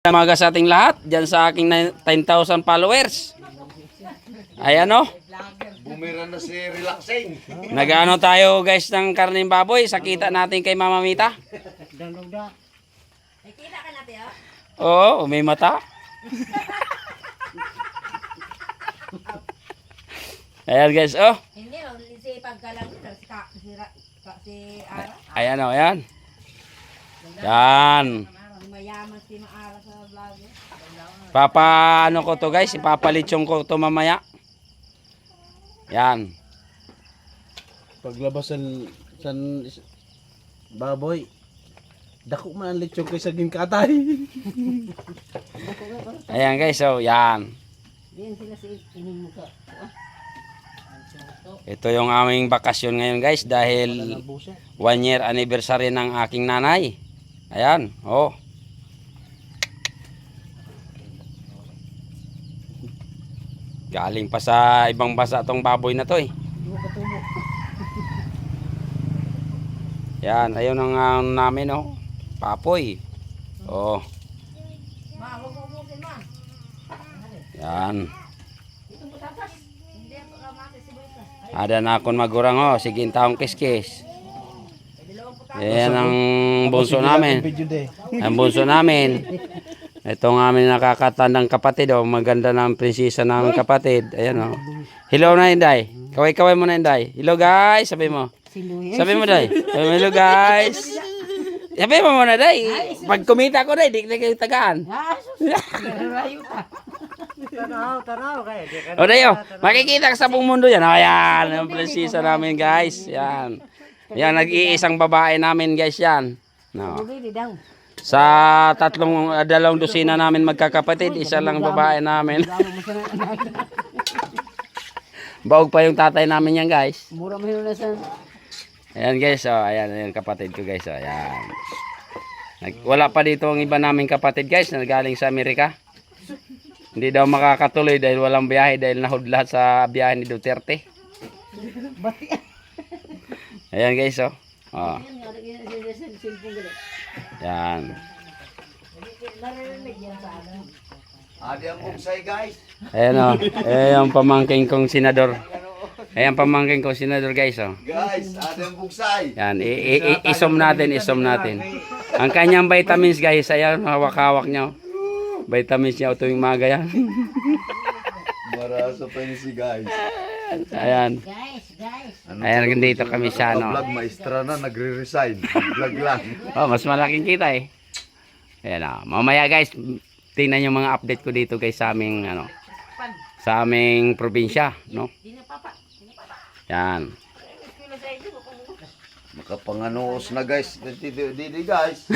Umaga sa ating lahat, dyan sa aking 10,000 followers. Ayan o. Bumira na si Relaxing. Nag-ano tayo guys ng karning baboy. Sakita natin kay Mama Mita. Nakita ka natin, Oo, oh? may mata. Ayan guys, oh. Hindi, oh. Si paggalang ito, si Ara. Ayan o, ayan. Yan. Mayaman si Maara sa vlog. Ano ko to guys, ipapalitsyon ko to mamaya. Yan. Paglabas sa baboy, dako man ang lechon kay saging katay. Ayan guys, so yan. Diyan sila sa inimuka. Ito yung aming bakasyon ngayon guys dahil 1 year anniversary ng aking nanay. Ayan, oh. Galing pa sa ibang bansa tong baboy na to eh. Yan, ayun ang namin oh. Papoy. Oh. Ma, wag mo umusin, ma. Yan. Ito mo tapas. Hindi, mati si Boyka. Ada na akong magurang oh. Sige, taong kiskis. Yan ang bunso namin. Ang bunso namin. Itong aming nakakatandang kapatid oh. Maganda ng prinsesa ng kapatid. Ayan oh. Hello na Inday. Kaway-kaway mo na Inday. Hello guys, sabi mo. Sabi mo Day. Sabi mo hello guys. Sabi mo muna Day. Pag kumita ko Day, di na kayo tagaan. Tanaw kay. O Day oh. Makikita ka sa buong mundo yan. Ayan, ang prinsesa namin guys. Yan. Yan, nag-iisang babae namin guys yan. No. Sa dalawang dosina namin magkakapatid, isa lang babae namin. Baog pa yung tatay namin yan guys. Mura mo yun na sa... Ayan guys, oh, ayan kapatid ko guys, oh, ayan. Wala pa dito ang iba naming kapatid guys na galing sa Amerika. Hindi daw makakatuloy dahil walang biyahe dahil nahudlat sa biyahe ni Duterte. Ayan guys, oh. Oh. Yan. Adi ang bugsay guys. Ayan oh. Ayan pamangking kong senador. Ayan pamangking kong senador guys oh. Guys, adi ang bugsay. Yan, isom natin. Ang kanyang vitamins guys, ayan, hawak-hawak niya. Vitamins niya tuwing maga yan. Maraso pa ni si guys. Ayan. Ayan, dito kami sa ano. Vlog maestra na, nagre-resign. Vlog lang. Oh, mas malaking kita eh. Ayan oh. Mamaya guys, tingnan yung mga update ko dito guys sa aming ano, sa aming probinsya, no? Yan. Makapanganuos na guys. Didi guys.